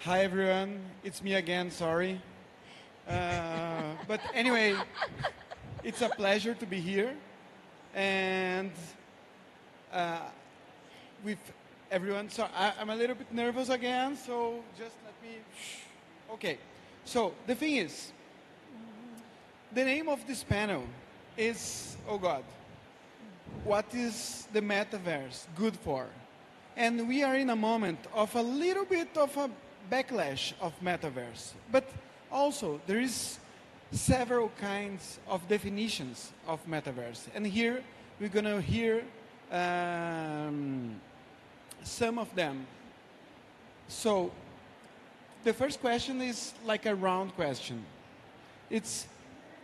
Hi everyone, it's me again, sorry. But anyway, it's a pleasure to be here and with everyone. So I'm a little bit nervous again, so just let me... Okay, so the thing is, the name of this panel is, oh God, what is the metaverse good for? And we are in a moment of a little bit of a backlash of metaverse. But also, there is several kinds of definitions of metaverse. And here, we're going to hear some of them. So, the first question is like a round question. It's,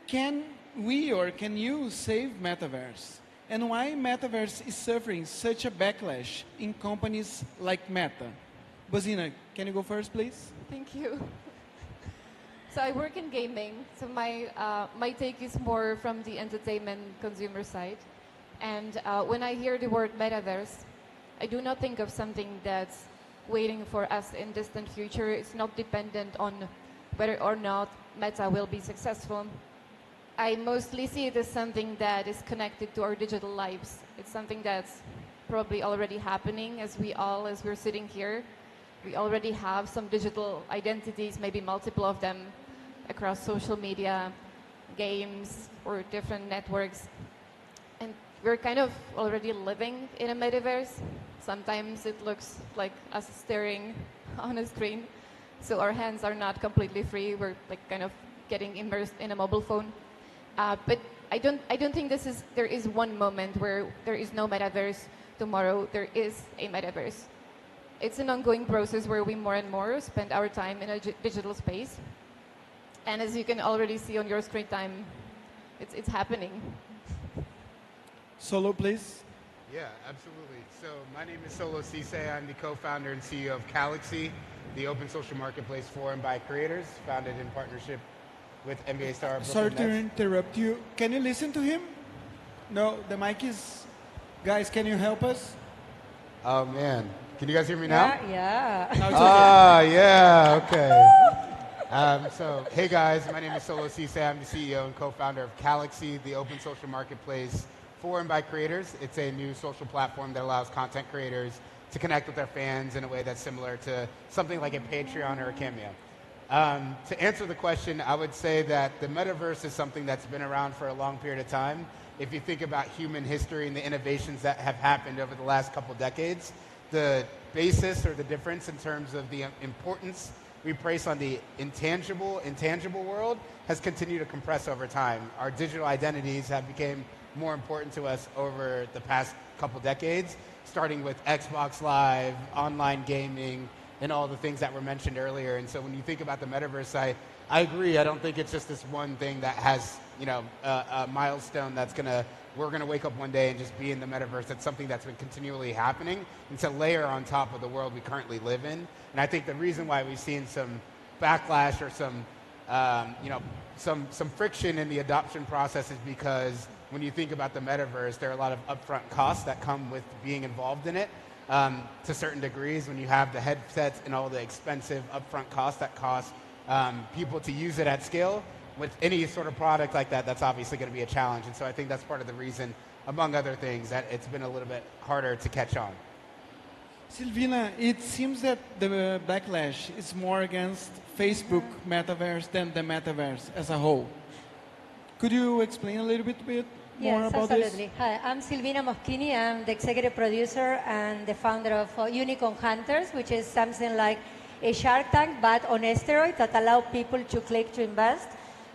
can we or can you save metaverse? And why metaverse is suffering such a backlash in companies like Meta? Bozina, can you go first, please? Thank you. So I work in gaming, so my take is more from the entertainment consumer side. And when I hear the word metaverse, I do not think of something that's waiting for us in distant future. It's not dependent on whether or not Meta will be successful. I mostly see it as something that is connected to our digital lives. It's something that's probably already happening as we're sitting here. We already have some digital identities, maybe multiple of them, across social media, games, or different networks. And we're kind of already living in a metaverse. Sometimes it looks like us staring on a screen, so our hands are not completely free. We're like kind of getting immersed in a mobile phone. But I don't think there is one moment where there is no metaverse. Tomorrow there is a metaverse. It's an ongoing process where we more and more spend our time in a digital space. And as you can already see on your screen time, it's happening. Solo, please. Yeah, absolutely. So my name is Solo Cisse. I'm the co-founder and CEO of Galaxy, the open social marketplace for and by creators, founded in partnership with NBA star Brooklyn Sorry to Nets. interrupt you. Can you listen to him? No, the mic is... Guys, can you help us? Oh man, can you guys hear me now? Yeah. No, it's okay. Ah, yeah, okay. So, hey guys, my name is Solo Cisse. I'm the CEO and co-founder of Galaxy, the open social marketplace for and by creators. It's a new social platform that allows content creators to connect with their fans in a way that's similar to something like a Patreon or a Cameo. To answer the question, I would say that the metaverse is something that's been around for a long period of time. If you think about human history and the innovations that have happened over the last couple decades, the basis or the difference in terms of the importance we place on the intangible world has continued to compress over time. Our digital identities have become more important to us over the past couple decades, starting with Xbox Live, online gaming, and all the things that were mentioned earlier. And so when you think about the metaverse, I agree. I don't think it's just this one thing that has, a milestone we're gonna wake up one day and just be in the metaverse. It's something that's been continually happening. It's a layer on top of the world we currently live in. And I think the reason why we've seen some backlash or some friction in the adoption process is because when you think about the metaverse, there are a lot of upfront costs that come with being involved in it. To certain degrees, when you have the headsets and all the expensive upfront costs that cost people to use it at scale, with any sort of product like that, that's obviously going to be a challenge. And so I think that's part of the reason, among other things, that it's been a little bit harder to catch on. Silvina, it seems that the backlash is more against Facebook metaverse than the metaverse as a whole. Could you explain a little bit more Yes, about absolutely. this? Hi, I'm Silvina Moschini. I'm the executive producer and the founder of Unicorn Hunters, which is something like a Shark Tank, but on steroids that allow people to click to invest.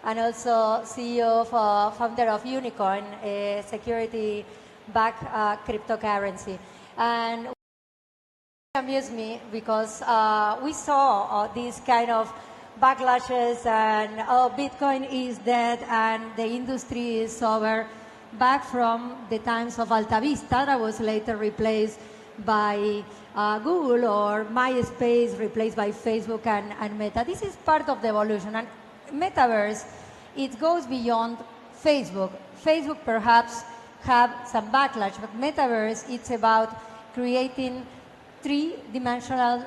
And also CEO founder of Unicorn, a security-backed cryptocurrency. And it amused me because we saw these kind of backlashes and Bitcoin is dead and the industry is over back from the times of Alta Vista that was later replaced by Google, or MySpace replaced by Facebook and Meta. This is part of the evolution. And Metaverse, it goes beyond Facebook. Facebook perhaps have some backlash, but Metaverse, it's about creating three-dimensional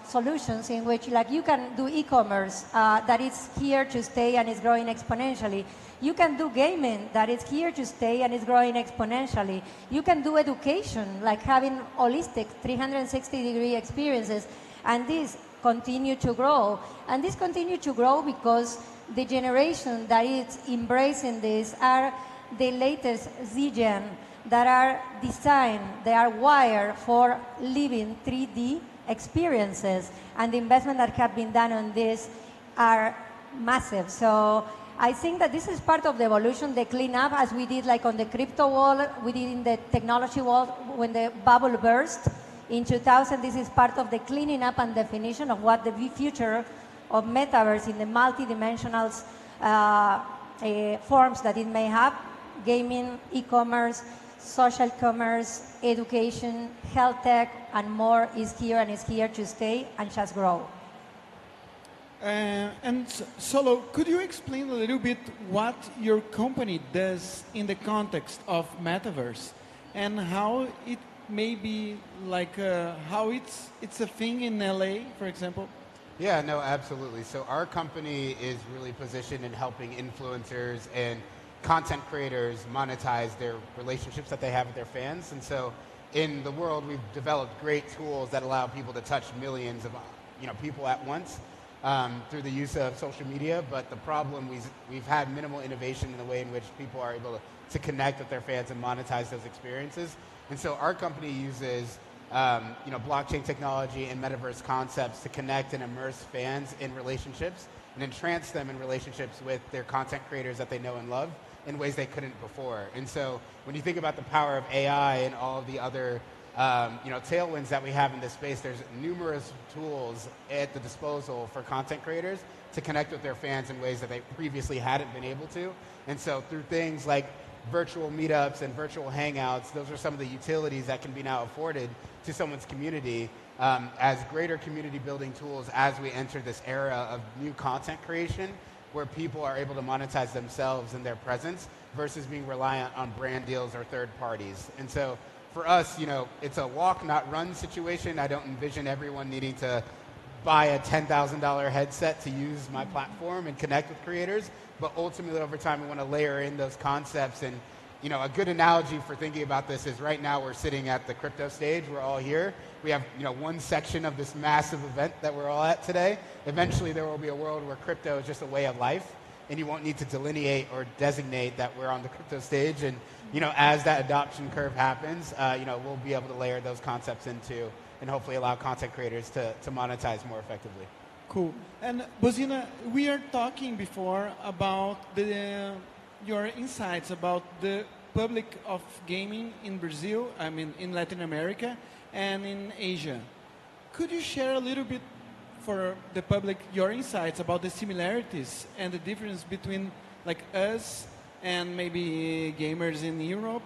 solutions in which like you can do e-commerce that is here to stay and is growing exponentially. You can do gaming that is here to stay and is growing exponentially. You can do education, like having holistic 360-degree experiences, and these continue to grow. And these continue to grow because the generation that is embracing this are the latest Z-Gen that are designed, they are wired for living 3D experiences, and the investment that have been done on this are massive. So I think that this is part of the evolution, the cleanup, as we did like on the crypto world, we did in the technology world when the bubble burst in 2000. This is part of the cleaning up and definition of what the future of metaverse in the multi-dimensional forms that it may have: gaming, e-commerce, social commerce, education, health tech, and more is here and is here to stay and just grow. And Solo, could you explain a little bit what your company does in the context of metaverse and how it may be like how it's a thing in LA, for example? Yeah, no, absolutely. So our company is really positioned in helping influencers and content creators monetize their relationships that they have with their fans. And so in the world, we've developed great tools that allow people to touch millions of people at once through the use of social media. But the problem, we've had minimal innovation in the way in which people are able to connect with their fans and monetize those experiences. And so our company uses blockchain technology and metaverse concepts to connect and immerse fans in relationships and entrance them in relationships with their content creators that they know and love in ways they couldn't before. And so when you think about the power of AI and all of the other tailwinds that we have in this space, there's numerous tools at the disposal for content creators to connect with their fans in ways that they previously hadn't been able to. And so through things like virtual meetups and virtual hangouts, those are some of the utilities that can be now afforded to someone's community as greater community building tools as we enter this era of new content creation, where people are able to monetize themselves and their presence versus being reliant on brand deals or third parties. And so for us, it's a walk, not run situation. I don't envision everyone needing to buy a $10,000 headset to use my platform and connect with creators. But ultimately, over time, we want to layer in those concepts. And a good analogy for thinking about this is right now we're sitting at the crypto stage. We're all here. We have one section of this massive event that we're all at today. Eventually, there will be a world where crypto is just a way of life, and you won't need to delineate or designate that we're on the crypto stage. And as that adoption curve happens, we'll be able to layer those concepts into and hopefully allow content creators to monetize more effectively. Cool. And Bozina, we are talking before about your insights about the public of gaming in Brazil, in Latin America, and in Asia. Could you share a little bit for the public your insights about the similarities and the difference between like us and maybe gamers in Europe?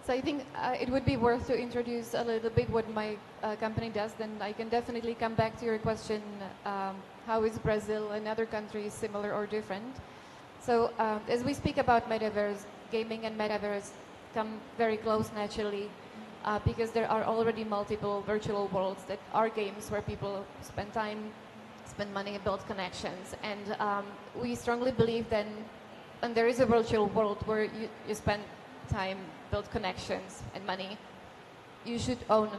So I think it would be worth to introduce a little bit what my company does. Then I can definitely come back to your question, how is Brazil and other countries similar or different? So as we speak about metaverse, gaming and metaverse come very close naturally because there are already multiple virtual worlds that are games where people spend time, spend money, and build connections. And we strongly believe then, and there is a virtual world where you spend time, build connections and money, you should own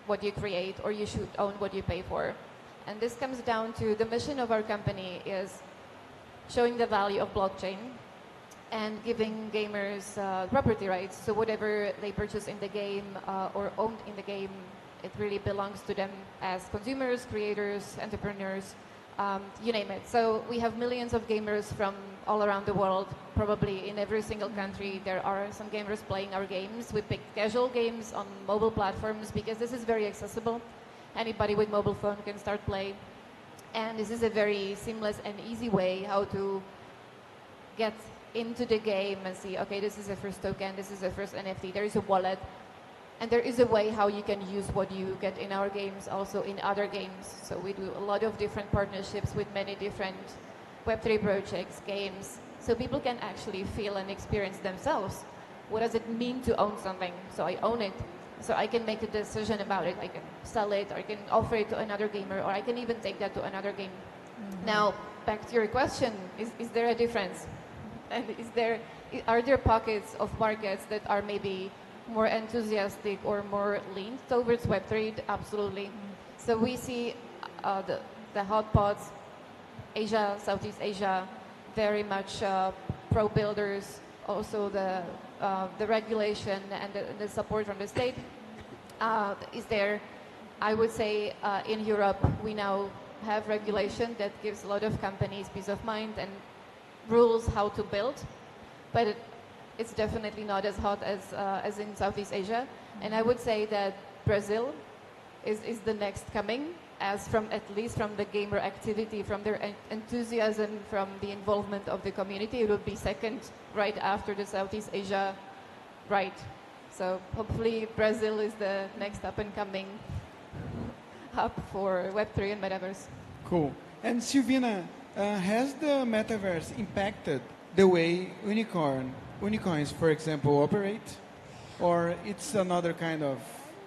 what you create, or you should own what you pay for. And this comes down to the mission of our company is showing the value of blockchain and giving gamers property rights. So whatever they purchase in the game or owned in the game, it really belongs to them as consumers, creators, entrepreneurs, you name it. So we have millions of gamers from all around the world. Probably in every single country there are some gamers playing our games. We pick casual games on mobile platforms because this is very accessible. Anybody with mobile phone can start play. And this is a very seamless and easy way how to get into the game and see, okay, this is the first token, this is the first NFT, there is a wallet. And there is a way how you can use what you get in our games also in other games. So we do a lot of different partnerships with many different Web3 projects, games, so people can actually feel and experience themselves. What does it mean to own something? So I own it. So I can make a decision about it. I can sell it, or I can offer it to another gamer, or I can even take that to another game. Now, back to your question, is there a difference? And are there pockets of markets that are maybe more enthusiastic or more leaned towards Web3? Absolutely. So we see the hotspots, Asia, Southeast Asia, very much pro-builders, also the regulation and the support from the state is there. I would say in Europe, we now have regulation that gives a lot of companies peace of mind and rules how to build, but it's definitely not as hot as in Southeast Asia. And I would say that Brazil is the next coming, as from at least from the gamer activity, from their enthusiasm, from the involvement of the community. It would be second right after the Southeast Asia, right? So hopefully Brazil is the next up and coming hub for Web3 and metaverse. Cool. And Silvina, has the metaverse impacted the way unicorns, for example, operate? Or it's another kind of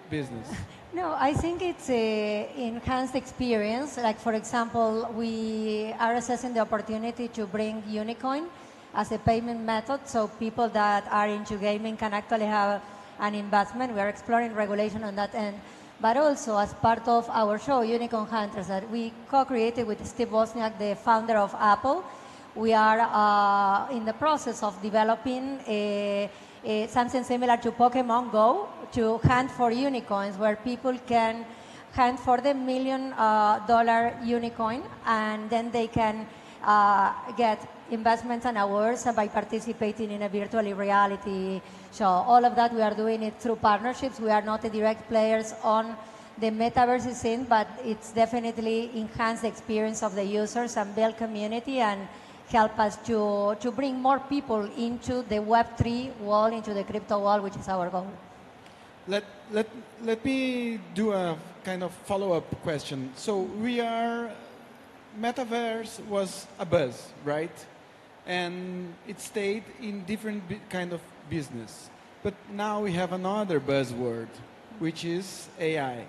business? No, I think it's a enhanced experience. Like, for example, we are assessing the opportunity to bring Unicoin as a payment method, so people that are into gaming can actually have an investment. We are exploring regulation on that end. But also, as part of our show, Unicorn Hunters, that we co-created with Steve Wozniak, the founder of Apple, we are in the process of developing something similar to Pokemon Go, to hunt for unicorns, where people can hunt for the $1 million unicorn, and then they can get investments and awards by participating in a virtual reality show. All of that, we are doing it through partnerships. We are not the direct players on the metaverse scene, but it's definitely enhanced the experience of the users and build community and help us to bring more people into the Web3 world, into the crypto world, which is our goal. Let me do a kind of follow-up question. So metaverse was a buzz, right? And it stayed in different kind of business. But now we have another buzzword, which is AI.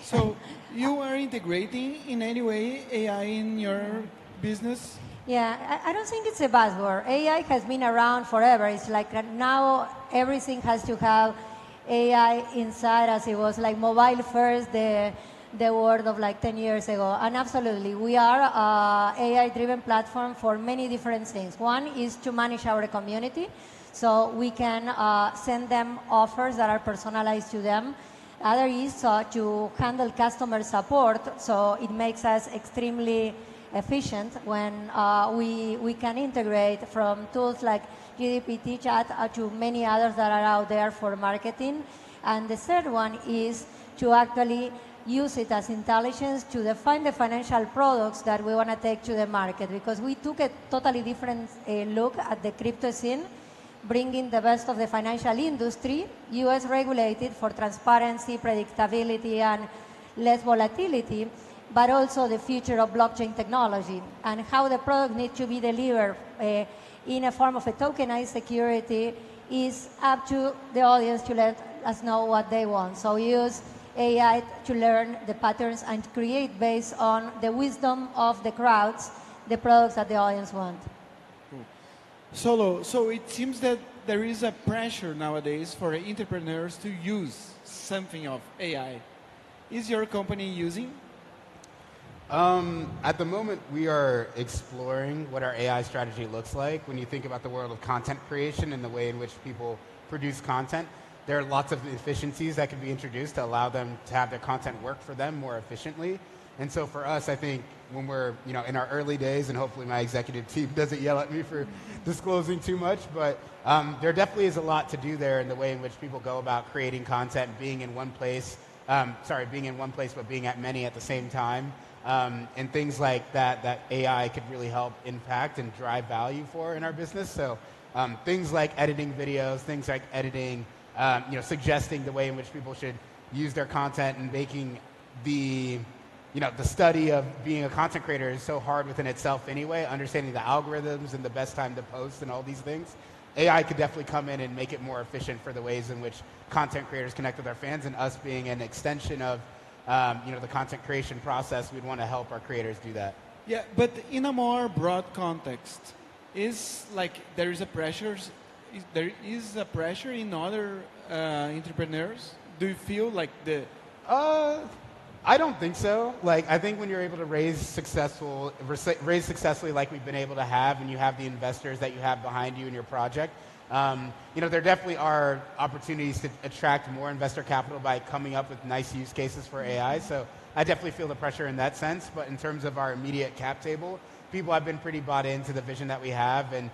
So you are integrating in any way AI in your business? Yeah, I don't think it's a buzzword. AI has been around forever. It's like now everything has to have AI inside, as it was like mobile first, the word of like 10 years ago. And absolutely, we are an AI-driven platform for many different things. One is to manage our community, so we can send them offers that are personalized to them. Other is to handle customer support, so it makes us extremely efficient when we can integrate from tools like GPT chat to many others that are out there for marketing. And the third one is to actually use it as intelligence to define the financial products that we want to take to the market, because we took a totally different look at the crypto scene, bringing the best of the financial industry, US regulated for transparency, predictability, and less volatility, but also the future of blockchain technology and how the product needs to be delivered in a form of a tokenized security is up to the audience to let us know what they want. So use AI to learn the patterns and create based on the wisdom of the crowds the products that the audience want. Cool. Solo, so it seems that there is a pressure nowadays for entrepreneurs to use something of AI. Is your company using? At the moment, we are exploring what our AI strategy looks like. When you think about the world of content creation and the way in which people produce content, there are lots of efficiencies that can be introduced to allow them to have their content work for them more efficiently. And so for us, I think when we're in our early days, and hopefully my executive team doesn't yell at me for disclosing too much, but there definitely is a lot to do there in the way in which people go about creating content, being in one place, but being at many at the same time. And things like that AI could really help impact and drive value for in our business. So things like editing videos, things like editing, suggesting the way in which people should use their content, and making the study of being a content creator is so hard within itself anyway, understanding the algorithms and the best time to post and all these things. AI could definitely come in and make it more efficient for the ways in which content creators connect with our fans, and us being an extension of the content creation process, we'd want to help our creators do that. Yeah, but in a more broad context, there is a pressure in other entrepreneurs? Do you feel like I don't think so. Like, I think when you're able to raise successfully like we've been able to have, and you have the investors that you have behind you in your project, there definitely are opportunities to attract more investor capital by coming up with nice use cases for AI. So I definitely feel the pressure in that sense. But in terms of our immediate cap table, people have been pretty bought into the vision that we have, and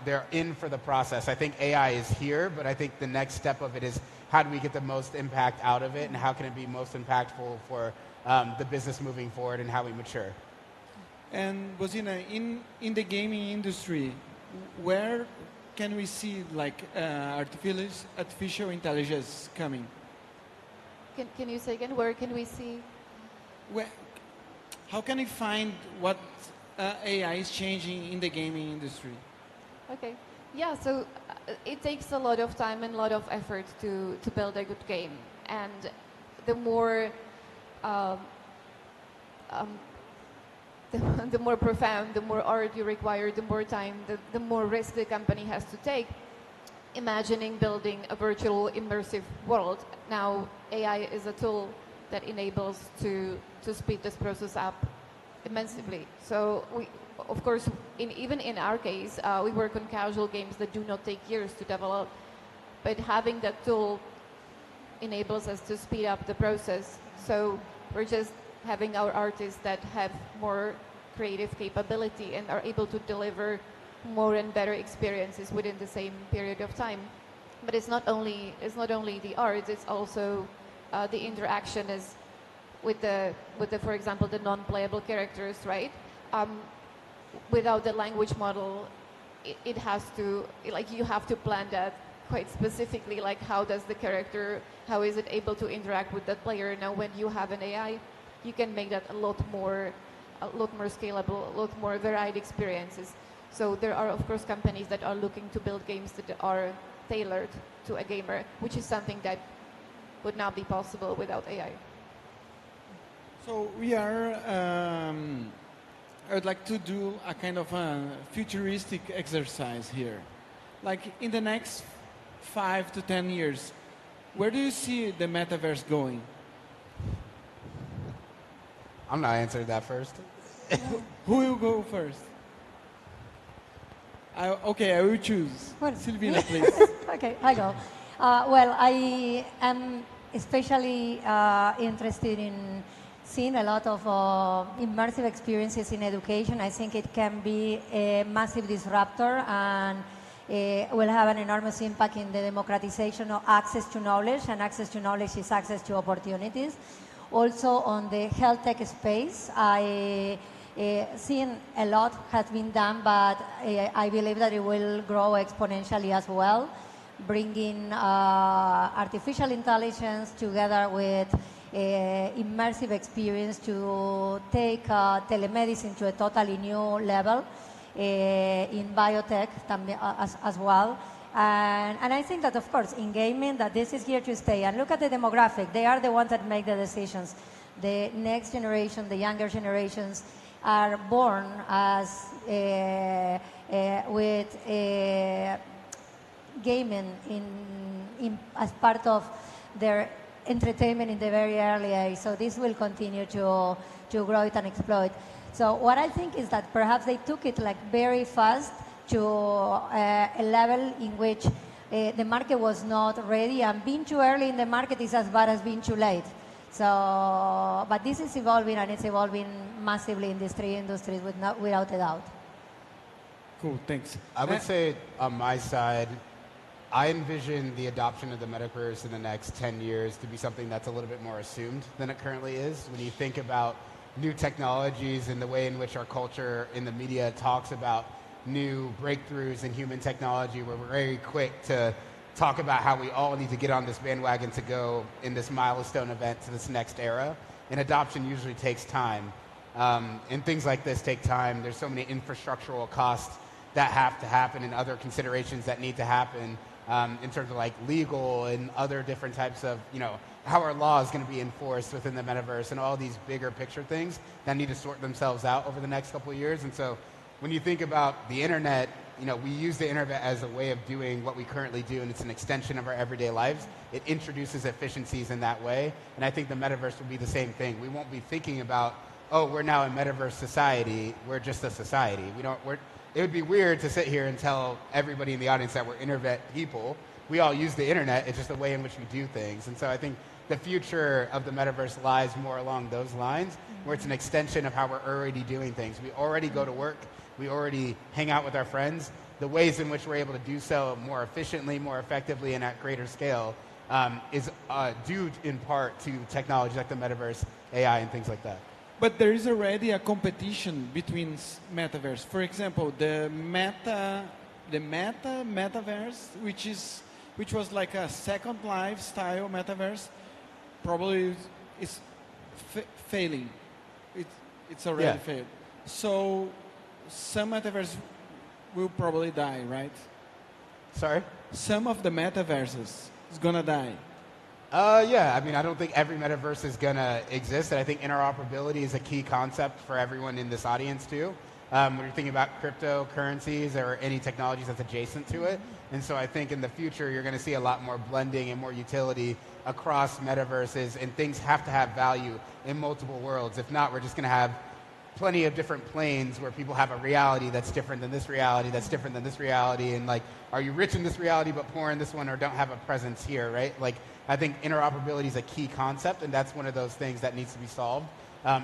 they're in for the process. I think AI is here, but I think the next step of it is, how do we get the most impact out of it, and how can it be most impactful for the business moving forward and how we mature? And Bozina, in the gaming industry, where can we see artificial intelligence coming? Can you say again? Where can we see? How can we find what AI is changing in the gaming industry? Okay. Yeah, so it takes a lot of time and a lot of effort to build a good game. And the more the more profound, the more art you require, the more time, the more risk the company has to take. Imagining building a virtual immersive world. Now, AI is a tool that enables to speed this process up immensely. So we, of course, even in our case, we work on casual games that do not take years to develop, but having that tool enables us to speed up the process. So we're just having our artists that have more creative capability and are able to deliver more and better experiences within the same period of time. But it's not only the art; it's also the interaction is with the for example the non-playable characters, right? Without the language model, it has to, like, you have to plan that quite specifically, like how is it able to interact with that player. Now when you have an AI, you can make that a lot more scalable, a lot more varied experiences. So there are, of course, companies that are looking to build games that are tailored to a gamer, which is something that would not be possible without AI. So I would like to do a kind of a futuristic exercise here. Like, in the next 5 to 10 years, where do you see the metaverse going? I'm not answering that first. Who will go first? I will choose. Well, Silvina, please. Okay, I go. Well, I am especially interested in seeing a lot of immersive experiences in education. I think it can be a massive disruptor and will have an enormous impact in the democratization of access to knowledge, and access to knowledge is access to opportunities. Also on the health tech space, I seen a lot has been done, but I believe that it will grow exponentially as well, bringing artificial intelligence together with immersive experience to take telemedicine to a totally new level in biotech as well. And I think that, of course, in gaming, that this is here to stay. And look at the demographic. They are the ones that make the decisions. The next generation, the younger generations, are born as with gaming as part of their entertainment in the very early age. So this will continue to grow it and exploit. So what I think is that perhaps they took it like very fast to a level in which the market was not ready, and being too early in the market is as bad as being too late. So, but this is evolving, and it's evolving massively in these three industries without a doubt. Cool, thanks. I would say on my side, I envision the adoption of the metaverse in the next 10 years to be something that's a little bit more assumed than it currently is. When you think about new technologies and the way in which our culture in the media talks about new breakthroughs in human technology, where we're very quick to talk about how we all need to get on this bandwagon to go in this milestone event to this next era. And adoption usually takes time. And things like this take time. There's so many infrastructural costs that have to happen and other considerations that need to happen in terms of like legal and other different types of, how our law is going to be enforced within the metaverse and all these bigger picture things that need to sort themselves out over the next couple of years. And so when you think about the internet, we use the internet as a way of doing what we currently do, and it's an extension of our everyday lives. It introduces efficiencies in that way, and I think the metaverse will be the same thing. We won't be thinking about, oh, we're now a metaverse society. We're just a society. It would be weird to sit here and tell everybody in the audience that we're internet people. We all use the internet. It's just the way in which we do things. And so I think the future of the metaverse lies more along those lines, where it's an extension of how we're already doing things. We already go to work. We already hang out with our friends. The ways in which we're able to do so more efficiently, more effectively, and at greater scale is due in part to technology like the metaverse, AI, and things like that. But there is already a competition between metaverse. For example, the metaverse, which was like a Second Life style metaverse, probably is failing. It's already failed. So some metaverse will probably die, right? Sorry? Some of the metaverses is gonna die. Yeah, I mean, I don't think every metaverse is going to exist, and I think interoperability is a key concept for everyone in this audience, too. When you're thinking about cryptocurrencies or any technologies that's adjacent to it. And so I think in the future, you're going to see a lot more blending and more utility across metaverses, and things have to have value in multiple worlds. If not, we're just going to have plenty of different planes where people have a reality that's different than this reality, that's different than this reality, and like, are you rich in this reality but poor in this one, or don't have a presence here, right? Like, I think interoperability is a key concept, and that's one of those things that needs to be solved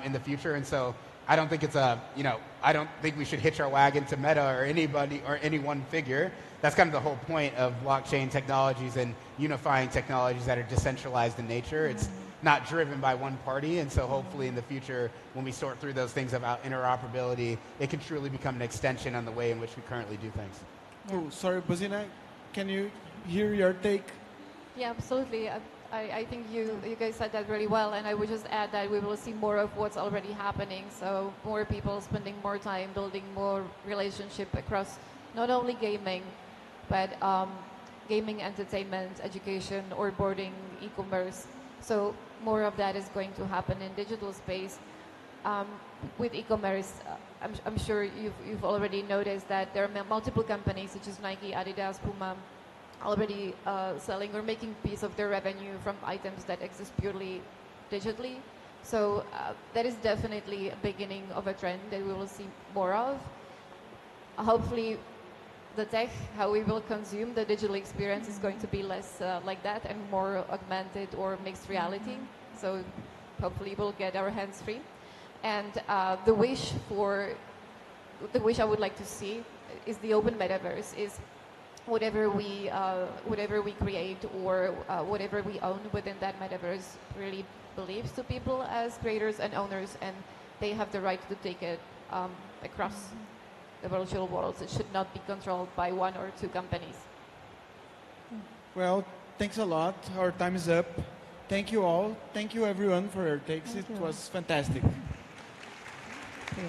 in the future. And so I don't think I don't think we should hitch our wagon to Meta or anybody or any one figure. That's kind of the whole point of blockchain technologies and unifying technologies that are decentralized in nature. It's not driven by one party, and so hopefully in the future, when we sort through those things about interoperability, it can truly become an extension on the way in which we currently do things. Oh, sorry, Buzina, can you hear your take? Yeah, absolutely. I think you guys said that really well, and I would just add that we will see more of what's already happening. So more people spending more time building more relationship across not only gaming, but gaming, entertainment, education, onboarding, e-commerce. So more of that is going to happen in digital space. With e-commerce, I'm sure you've already noticed that there are multiple companies such as Nike, Adidas, Puma, already selling or making piece of their revenue from items that exist purely digitally. So that is definitely a beginning of a trend that we will see more of. Hopefully the tech, how we will consume the digital experience is going to be less like that and more augmented or mixed reality. So hopefully we'll get our hands free. And the wish I would like to see is the open metaverse, is whatever we create or whatever we own within that metaverse really believes to people as creators and owners, and they have the right to take it across the virtual worlds. It should not be controlled by one or two companies. Well, thanks a lot. Our time is up. Thank you all. Thank you everyone for your takes. It was fantastic. Okay.